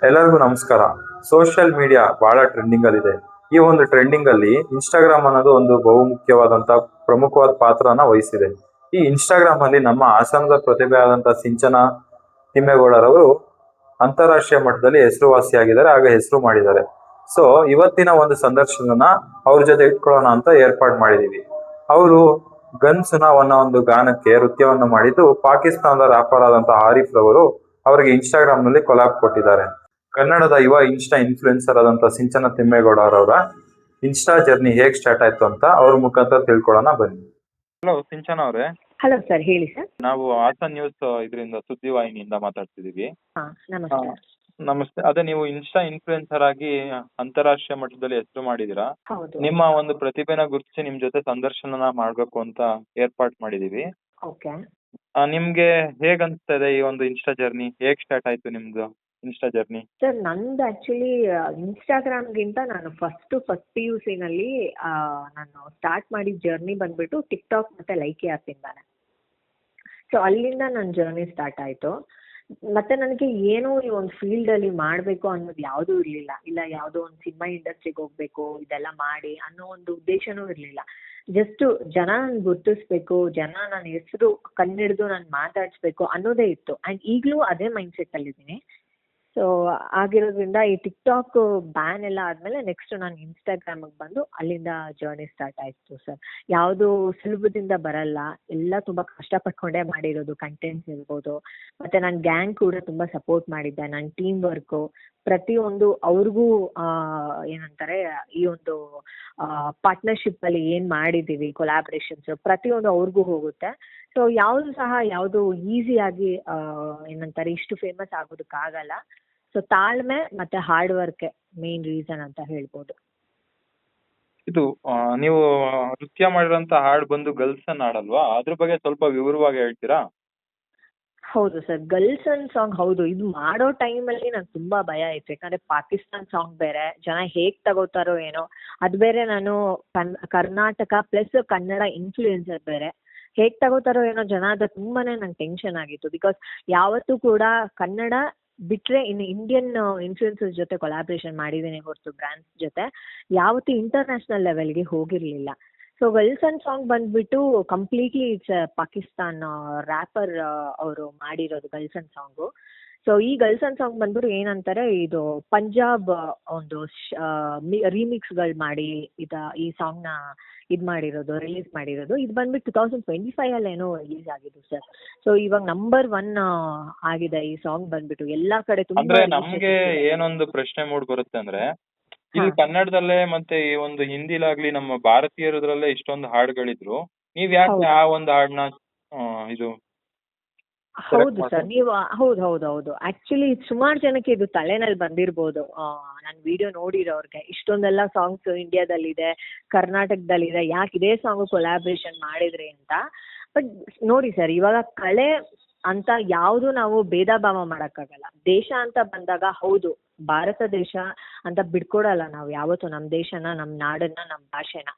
ಎಲ್ಲರಿಗೂ ನಮಸ್ಕಾರ. Social media ಬಹಳ ಟ್ರೆಂಡಿಂಗ್ ಅಲ್ಲಿದೆ. ಈ ಒಂದು ಟ್ರೆಂಡಿಂಗ್ ಅಲ್ಲಿ ಇನ್ಸ್ಟಾಗ್ರಾಮ್ ಅನ್ನೋದು ಒಂದು ಬಹುಮುಖ್ಯವಾದಂತ ಪ್ರಮುಖವಾದ ಪಾತ್ರನ ವಹಿಸಿದೆ. ಈ ಇನ್ಸ್ಟಾಗ್ರಾಮ್ ಅಲ್ಲಿ ನಮ್ಮ ಹಾಸನದ ಪ್ರತಿಭೆ ಆದಂತ ಸಿಂಚನ ತಿಮ್ಮೇಗೌಡರವರು ಅಂತಾರಾಷ್ಟ್ರೀಯ ಮಟ್ಟದಲ್ಲಿ ಹೆಸರುವಾಸಿಯಾಗಿದ್ದಾರೆ, ಹಾಗೆ ಹೆಸರು ಮಾಡಿದ್ದಾರೆ. ಸೊ ಇವತ್ತಿನ ಒಂದು ಸಂದರ್ಶನನ ಅವ್ರ ಜೊತೆ ಇಟ್ಕೊಳ್ಳೋಣ ಅಂತ ಏರ್ಪಾಡು ಮಾಡಿದೀವಿ. ಅವರು ಗನ್ಸುನ ಅನ್ನೋ ಒಂದು ಗಾನಕ್ಕೆ ನೃತ್ಯವನ್ನು ಮಾಡಿದ್ದು ಪಾಕಿಸ್ತಾನದ ರ್ಯಾಪರ್ ಆದಂತ ಆರಿಫ್ ರವರು ಅವರಿಗೆ ಇನ್ಸ್ಟಾಗ್ರಾಮ್ ನಲ್ಲಿ ಕೊಲಾಬ್ ಕೊಟ್ಟಿದ್ದಾರೆ. ಕನ್ನಡದ ಯುವ ಇನ್ಸ್ಟಾ ಇನ್ಫ್ಲುಯೆನ್ಸರ್ ಆದಂತ ಸಿಂಚನ ತಿಮ್ಮೇಗೌಡ ಅವರ ಇನ್ಸ್ಟಾ ಜರ್ನಿ ಹೇಗ್ ಸ್ಟಾರ್ಟ್ ಆಯ್ತು ಅಂತ ಅವ್ರ ಮುಖಾಂತರ ತಿಳ್ಕೊಳ್ಳೋಣ ಬನ್ನಿ. ಹಲೋ ಸಿಂಚನ ಅವರೇ. ಹಲೋ ಸರ್, ಹೇಳಿ ಸರ್. ನಾವು ಹಾಸನ್ ನ್ಯೂಸ್ ಇದರಿಂದ ಸುದ್ದಿವಾಹಿನಿಯಿಂದ ಮಾತಾಡ್ತಿದೀವಿ. ನಮಸ್ತೆ. ನಮಸ್ತೆ. ಅದೇ ನೀವು ಇನ್ಸ್ಟಾ ಇನ್ಫ್ಲುಯೆನ್ಸರ್ ಆಗಿ ಅಂತಾರಾಷ್ಟ್ರೀಯ ಮಟ್ಟದಲ್ಲಿ ಹೆಸರು ಮಾಡಿದೀರಾ. ಹೌದು. ನಿಮ್ಮ ಒಂದು ಪ್ರತಿಭೆನ ಗುರುತಿಸಿ ನಿಮ್ ಜೊತೆ ಸಂದರ್ಶನ ಮಾಡ್ಬೇಕು ಅಂತ ಏರ್ಪಾಟ್ ಮಾಡಿದೀವಿ. ಓಕೆ. ನಿಮ್ಗೆ ಹೇಗ್ ಅನ್ಸ್ತಾ ಇದೆ ಈ ಒಂದು ಇನ್ಸ್ಟಾ ಜರ್ನಿ? ಹೇಗ್ ಸ್ಟಾರ್ಟ್ ಆಯ್ತು ನಿಮ್ದು ಇನ್ಸ್ಟಾ ಜರ್ನಿ? ಸರ್, ನಂದು ಆಕ್ಚುಲಿ ಇನ್ಸ್ಟಾಗ್ರಾಮ್ಗಿಂತ ನಾನು ಫಸ್ಟ್ PUC ನಲ್ಲಿ ನಾನು ಸ್ಟಾರ್ಟ್ ಮಾಡಿದ ಜರ್ನಿ ಬಂದ್ಬಿಟ್ಟು ಟಿಕ್ಟಾಕ್ ಮತ್ತೆ ಲೈಕಿ ಆ್ಯಪಿಂದಾನೆ. ಸೊ ಅಲ್ಲಿಂದ ನನ್ನ ಜರ್ನಿ ಸ್ಟಾರ್ಟ್ ಆಯ್ತು. ಮತ್ತೆ ನನಗೆ ಏನೋ ಈ ಒಂದು ಫೀಲ್ಡ್ ಅಲ್ಲಿ ಮಾಡಬೇಕು ಅನ್ನೋದು ಯಾವುದೂ ಇರಲಿಲ್ಲ. ಇಲ್ಲ ಯಾವುದೋ ಒಂದು ಸಿನಿಮಾ ಇಂಡಸ್ಟ್ರಿಗೆ ಹೋಗ್ಬೇಕು, ಇದೆಲ್ಲ ಮಾಡಿ ಅನ್ನೋ ಒಂದು ಉದ್ದೇಶನೂ ಇರಲಿಲ್ಲ. ಜಸ್ಟ್ ಜನ ನನ್ ಗುರ್ತಿಸ್ಬೇಕು, ಜನ ನನ್ನ ಹೆಸರು ಕಣ್ಣಿಡ್ದು ನಾನು ಮಾತಾಡಿಸ್ಬೇಕು ಅನ್ನೋದೇ ಇತ್ತು. ಆ್ಯಂಡ್ ಈಗಲೂ ಅದೇ ಮೈಂಡ್ ಸೆಟ್ ಅಲ್ಲಿದ್ದೀನಿ. ಸೊ ಆಗಿರೋದ್ರಿಂದ ಈ ಟಿಕ್ಟಾಕ್ ಬ್ಯಾನ್ ಎಲ್ಲ ಆದಮೇಲೆ ನೆಕ್ಸ್ಟ್ ನಾನು ಇನ್ಸ್ಟಾಗ್ರಾಮಿಗೆ ಬಂದು ಅಲ್ಲಿಂದ ಜರ್ನಿ ಸ್ಟಾರ್ಟ್ ಆಯಿತು ಸರ್. ಯಾವುದು ಸುಲಭದಿಂದ ಬರಲ್ಲ, ಎಲ್ಲ ತುಂಬ ಕಷ್ಟಪಟ್ಕೊಂಡೇ ಮಾಡಿರೋದು. ಕಂಟೆಂಟ್ಸ್ ಇರ್ಬೋದು, ಮತ್ತು ನನ್ನ ಗ್ಯಾಂಗ್ ಕೂಡ ತುಂಬ ಸಪೋರ್ಟ್ ಮಾಡಿದ್ದೆ. ನನ್ನ ಟೀಮ್ ವರ್ಕು ಪ್ರತಿಯೊಂದು ಅವ್ರಿಗೂ ಏನಂತಾರೆ, ಈ ಒಂದು ಪಾರ್ಟ್ನರ್ಶಿಪ್ಪಲ್ಲಿ ಏನು ಮಾಡಿದ್ದೀವಿ ಕೊಲಾಬ್ರೇಷನ್ಸ್ ಪ್ರತಿಯೊಂದು ಅವ್ರಿಗೂ ಹೋಗುತ್ತೆ. ಸೊ ಯಾವುದು ಈಸಿಯಾಗಿ ಏನಂತಾರೆ ಇಷ್ಟು ಫೇಮಸ್ ಆಗೋದಕ್ಕಾಗಲ್ಲ. ಸೊ ತಾಳ್ಮೆ ಮತ್ತೆ ಹಾರ್ಡ್ ವರ್ಕ್ ಮೇನ್ ರೀಸನ್ ಅಂತ ಹೇಳ್ಬೋದು. ಇದು ನೀವು ನೃತ್ಯ ಮಾಡಿರೋಂತ ಹಾಡು ಬಂದು ಗರ್ಲ್ಸ್ ಅನ್ನ ಹಾಡಲ್ವಾ? ಅದ್ರ ಬಗ್ಗೆ ಸ್ವಲ್ಪ ವಿವರವಾಗಿ ಹೇಳ್ತೀರಾ? ಹೌದು ಸರ್, ಗರ್ಲ್ಸ್ ಅಂಡ್ ಸಾಂಗ್. ಹೌದು, ಇದು ಮಾಡೋ ಟೈಮಲ್ಲಿ ನಂಗೆ ತುಂಬಾ ಭಯ ಆಯ್ತು. ಯಾಕಂದ್ರೆ ಪಾಕಿಸ್ತಾನ್ ಸಾಂಗ್ ಬೇರೆ, ಜನ ಹೇಗ್ ತಗೋತಾರೋ ಏನೋ, ಅದು ಬೇರೆ. ನಾನು ಕರ್ನಾಟಕ ಪ್ಲಸ್ ಕನ್ನಡ ಇನ್ಫ್ಲೂಯೆನ್ಸರ್ ಬೇರೆ, ಹೇಗ್ ತಗೋತಾರೋ ಏನೋ ಜನ, ಅದು ತುಂಬಾನೇ ನಂಗೆ ಟೆನ್ಷನ್ ಆಗಿತ್ತು. ಬಿಕಾಸ್ ಯಾವತ್ತೂ ಕೂಡ ಕನ್ನಡ ಬಿಟ್ರೆ ಇನ್ನು ಇಂಡಿಯನ್ ಇನ್ಫ್ಲೂಯೆನ್ಸರ್ಸ್ ಜೊತೆ ಕೊಲಾಬ್ರೇಷನ್ ಮಾಡಿದ್ದೀನಿ ಹೊರತು ಬ್ರ್ಯಾಂಡ್ಸ್ ಜೊತೆ ಯಾವತ್ತೂ ಇಂಟರ್ನ್ಯಾಷನಲ್ ಲೆವೆಲ್ಗೆ ಹೋಗಿರ್ಲಿಲ್ಲ. ಸೊ ಗರ್ಲ್ಸ್ ಅಂಡ್ ಸಾಂಗ್ ಬಂದ್ಬಿಟ್ಟು ಕಂಪ್ಲೀಟ್ಲಿ ಇಟ್ಸ್ ಪಾಕಿಸ್ತಾನ್ ರ್ಯಾಪರ್ ಅವರು ಮಾಡಿರೋದು ಗರ್ಲ್ಸ್ ಅಂಡ್ ಸಾಂಗು. ಸೊ ಈ ಗರ್ಲ್ಸ್ ಅಂಡ್ ಸಾಂಗ್ ಬಂದ್ಬಿಟ್ಟು ಏನಂತಾರೆ, ಇದು ಪಂಜಾಬ್ ಒಂದು ರೀಮಿಕ್ಸ್ಗಳು ಮಾಡಿ ಈ ಸಾಂಗ್ನ ರಿಲೀಸ್ ಮಾಡಿರೋದು. ಇದು ಬಂದ್ಬಿಟ್ಟು 2025 ಅಲ್ಲೇನೋ ರಿಲೀಸ್ ಆಗಿದ್ದು ಸರ್. ಸೊ ಇವಾಗ ನಂಬರ್ 1 ಆಗಿದೆ ಈ ಸಾಂಗ್ ಬಂದ್ಬಿಟ್ಟು ಎಲ್ಲಾ ಕಡೆ. ಅಂದ್ರೆ ನಮ್ಗೆ ಏನೊಂದು ಪ್ರಶ್ನೆ ಮೂಡ್ ಬರುತ್ತೆ ಅಂದ್ರೆ, ಇಲ್ಲಿ ಕನ್ನಡದಲ್ಲೇ ಮತ್ತೆ ಈ ಒಂದು ಹಿಂದಿಲಾಗ್ಲಿ ನಮ್ಮ ಭಾರತೀಯರದ್ರಲ್ಲೇ ಇಷ್ಟೊಂದು ಹಾಡುಗಳಿದ್ರು, ನೀವ್ ಯಾಕೆ ಆ ಒಂದು ಹಾಡನ್ನ ಇದು? ಹೌದು ಸರ್, ನೀವು ಹೌದು. ಆಕ್ಚುಲಿ ಸುಮಾರು ಜನಕ್ಕೆ ಇದು ತಲೆನಲ್ಲಿ ಬಂದಿರ್ಬೋದು. ನನ್ನ ವಿಡಿಯೋ ನೋಡಿರೋರ್ಗೆ ಇಷ್ಟೊಂದೆಲ್ಲ ಸಾಂಗ್ಸ್ ಇಂಡಿಯಾದಲ್ಲಿದೆ, ಕರ್ನಾಟಕದಲ್ಲಿದೆ, ಯಾಕೆ ಇದೇ ಸಾಂಗ್ ಕೊಲಾಬ್ರೇಷನ್ ಮಾಡಿದ್ರಿ ಅಂತ. ಬಟ್ ನೋಡಿ ಸರ್, ಇವಾಗ ಕಲೆ ಅಂತ ಯಾವುದು ನಾವು ಭೇದ ಭಾವ ಮಾಡೋಕ್ಕಾಗಲ್ಲ. ದೇಶ ಅಂತ ಬಂದಾಗ ಹೌದು, ಭಾರತ ದೇಶ ಅಂತ ಬಿಡ್ಕೊಡಲ್ಲ ನಾವು ಯಾವತ್ತು, ನಮ್ಮ ದೇಶನ, ನಮ್ಮ ನಾಡನ್ನ, ನಮ್ಮ ಭಾಷೆನ.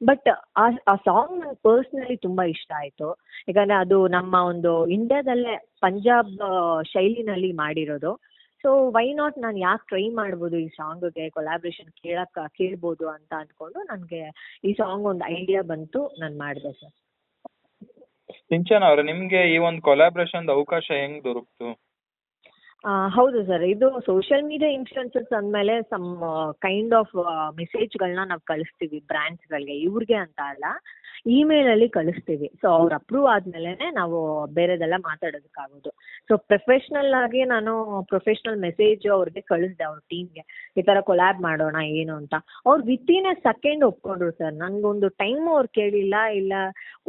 ಬಟ್ ಆ ಸಾಂಗ್ ನಂಗೆ ಪರ್ಸ್ನಲಿ ತುಂಬಾ ಇಷ್ಟ ಆಯ್ತು. ಯಾಕಂದ್ರೆ ಅದು ನಮ್ಮ ಒಂದು ಇಂಡಿಯಾದಲ್ಲೇ ಪಂಜಾಬ್ ಶೈಲಿನಲ್ಲಿ ಮಾಡಿರೋದು. ಸೊ ವೈ ನಾಟ್, ನಾನು ಯಾಕೆ ಟ್ರೈ ಮಾಡ್ಬೋದು ಈ ಸಾಂಗ್ಗೆ ಕೊಲಾಬ್ರೇಷನ್ ಕೇಳ್ಬೋದು ಅಂತ ಅಂದ್ಕೊಂಡು ನನಗೆ ಈ ಸಾಂಗ್ ಒಂದು ಐಡಿಯಾ ಬಂತು, ನಾನು ಮಾಡಿದೆ ಸರ್. ಸಿಂಚನ ಅವ್ರೆ, ನಿಮ್ಗೆ ಈ ಒಂದು ಕೊಲಾಬ್ರೇಷನ್ ಅವಕಾಶ ಹೆಂಗ್ ದೊರಕ್ತು? ಹೌದು ಸರ್, ಇದು ಸೋಷಿಯಲ್ ಮೀಡಿಯಾ ಇನ್ಫ್ಲುಯೆನ್ಸರ್ಸ್ ಅಂದಮೇಲೆ ಸಮ್ ಕೈಂಡ್ ಆಫ್ ಮೆಸೇಜ್ಗಳನ್ನ ನಾವು ಕಳಿಸ್ತೀವಿ ಬ್ರ್ಯಾಂಡ್ಸ್ಗಳಿಗೆ, ಇವ್ರಿಗೆ ಅಂತ ಅಲ್ಲ, ಇಮೇಲಲ್ಲಿ ಕಳಿಸ್ತೀವಿ. ಸೊ ಅವ್ರು ಅಪ್ರೂವ್ ಆದ್ಮೇಲೆ ನಾವು ಬೇರೆದೆಲ್ಲ ಮಾತಾಡೋದಕ್ಕಾಗೋದು. ಸೊ ಪ್ರೊಫೆಷ್ನಲ್ ಆಗಿ ನಾನು ಪ್ರೊಫೆಷ್ನಲ್ ಮೆಸೇಜ್ ಅವ್ರಿಗೆ ಕಳಿಸ್ದೆ, ಅವ್ರ ಟೀಮ್ಗೆ, ಈ ಥರ ಕೊಲ್ಯಾಬ್ ಮಾಡೋಣ ಏನು ಅಂತ. ಅವ್ರು ವಿತಿನ್ ಎ ಸೆಕೆಂಡ್ ಒಪ್ಕೊಂಡ್ರು ಸರ್. ನನಗೊಂದು ಟೈಮ್ ಅವ್ರು ಕೇಳಿಲ್ಲ, ಇಲ್ಲ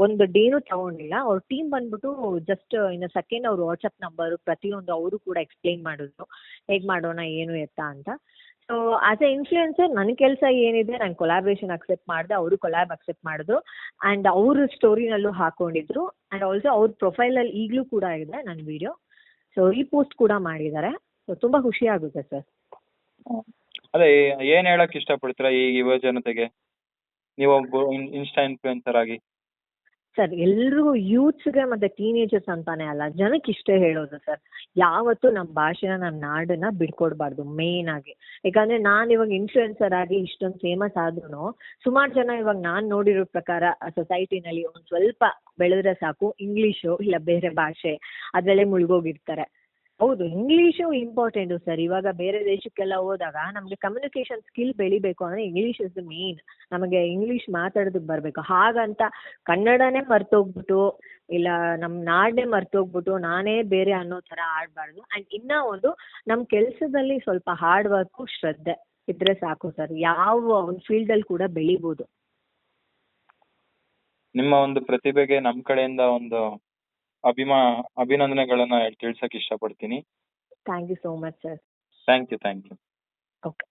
ಒಂದು ಡೇನು ತಗೊಂಡಿಲ್ಲ. ಅವ್ರ ಟೀಮ್ ಬಂದ್ಬಿಟ್ಟು ಜಸ್ಟ್ ಇನ್ ಅ ಸೆಕೆಂಡ್ ಅವ್ರ ವಾಟ್ಸಪ್ ನಂಬರು ಪ್ರತಿಯೊಂದು ಅವರು ಕೂಡ ಎಕ್ಸ್ಪ್ಲೈನ್ ಮಾಡಿದ್ರು, ಹೇಗೆ ಮಾಡೋಣ ಏನು ಎತ್ತ ಅಂತ. ಸೊ ಆಸ್ ಎ ಇನ್ಫ್ಲುಯೆನ್ಸರ್ ನನ್ನ ಕೆಲಸ ಏನಿದೆ, ನಾನು ಕೊಲಾಬ್ರೇಷನ್ ಅಕ್ಸೆಪ್ಟ್ ಮಾಡಿದೆ, ಅವರು ಕೊಲಾಬ್ ಅಕ್ಸೆಪ್ಟ್ ಮಾಡಿದ್ರು. ಆ್ಯಂಡ್ ಅವ್ರ ಸ್ಟೋರಿನಲ್ಲೂ ಹಾಕೊಂಡಿದ್ರು. ಆ್ಯಂಡ್ ಆಲ್ಸೋ ಅವ್ರ ಪ್ರೊಫೈಲಲ್ಲಿ ಈಗಲೂ ಕೂಡ ಇದೆ ನನ್ನ ವಿಡಿಯೋ. ಸೊ ರೀಪೋಸ್ಟ್ ಕೂಡ ಮಾಡಿದ್ದಾರೆ. ಸೊ ತುಂಬ ಖುಷಿ ಆಗುತ್ತೆ ಸರ್. ಅದೇ ಏನ್ ಹೇಳಕ್ ಇಷ್ಟಪಡ್ತೀರಾ ಈ ಯುವ ಜನತೆಗೆ, ನೀವೊಬ್ಬ ಇನ್ಸ್ಟಾ ಇನ್ಫ್ಲುಯೆನ್ಸರ್ ಆಗಿ? ಸರ್ ಎಲ್ರಿಗೂ ಯೂತ್ಸ್ಗೆ ಮತ್ತೆ ಟೀನೇಜರ್ಸ್ ಅಂತಾನೆ ಅಲ್ಲ, ಜನಕ್ಕೆ ಇಷ್ಟೇ ಹೇಳೋದು ಸರ್, ಯಾವತ್ತೂ ನಮ್ಮ ಭಾಷೆನ ನಮ್ಮ ನಾಡನ್ನ ಬಿಡ್ಕೊಡ್ಬಾರ್ದು ಮೇನ್ ಆಗಿ. ಯಾಕಂದ್ರೆ ನಾನು ಇವಾಗ ಇನ್ಫ್ಲುಯೆನ್ಸರ್ ಆಗಿ ಇಷ್ಟೊಂದು ಫೇಮಸ್ ಆದ್ರೂ ಸುಮಾರು ಜನ ಇವಾಗ ನಾನು ನೋಡಿರೋ ಪ್ರಕಾರ ಸೊಸೈಟಿನಲ್ಲಿ ಒಂದು ಸ್ವಲ್ಪ ಬೆಳೆದ್ರೆ ಸಾಕು ಇಂಗ್ಲಿಷು ಇಲ್ಲ ಬೇರೆ ಭಾಷೆ ಅದರಲ್ಲೇ ಮುಳುಗೋಗಿರ್ತಾರೆ. ಹೌದು, ಇಂಗ್ಲಿಷು ಇಂಪಾರ್ಟೆಂಟು ಸರ್. ಇವಾಗ ಬೇರೆ ದೇಶಕ್ಕೆಲ್ಲ ಹೋದಾಗ ನಮಗೆ ಕಮ್ಯುನಿಕೇಶನ್ ಸ್ಕಿಲ್ ಬೆಳಿಬೇಕು ಅಂದ್ರೆ ಇಂಗ್ಲಿಷ್ ಇಸ್ ದ ಮೇನ್. ನಮಗೆ ಇಂಗ್ಲಿಷ್ ಮಾತಾಡೋದಕ್ಕೆ ಬರಬೇಕು. ಹಾಗಂತ ಕನ್ನಡನೇ ಮರ್ತೋಗ್ಬಿಟ್ಟು ಇಲ್ಲ ನಮ್ಮ ನಾಡನ್ನೇ ಮರ್ತೋಗ್ಬಿಟ್ಟು ನಾನೇ ಬೇರೆ ಅನ್ನೋ ಥರ ಆಡಬಾರ್ದು. ಆ್ಯಂಡ್ ಇನ್ನೂ ಒಂದು, ನಮ್ಮ ಕೆಲಸದಲ್ಲಿ ಸ್ವಲ್ಪ ಹಾರ್ಡ್ ವರ್ಕು ಶ್ರದ್ಧೆ ಇದ್ರೆ ಸಾಕು ಸರ್, ಯಾವ ಒಂದು ಫೀಲ್ಡಲ್ಲಿ ಕೂಡ ಬೆಳಿಬೋದು. ನಿಮ್ಮ ಒಂದು ಪ್ರತಿಭೆಗೆ ನಮ್ಮ ಕಡೆಯಿಂದ ಒಂದು ಅಭಿನಂದನೆಗಳನ್ನ ತಿಳಿಸಕ್ಕೆ ಇಷ್ಟಪಡ್ತೀನಿ. Thank you so much sir. Thank you. Okay.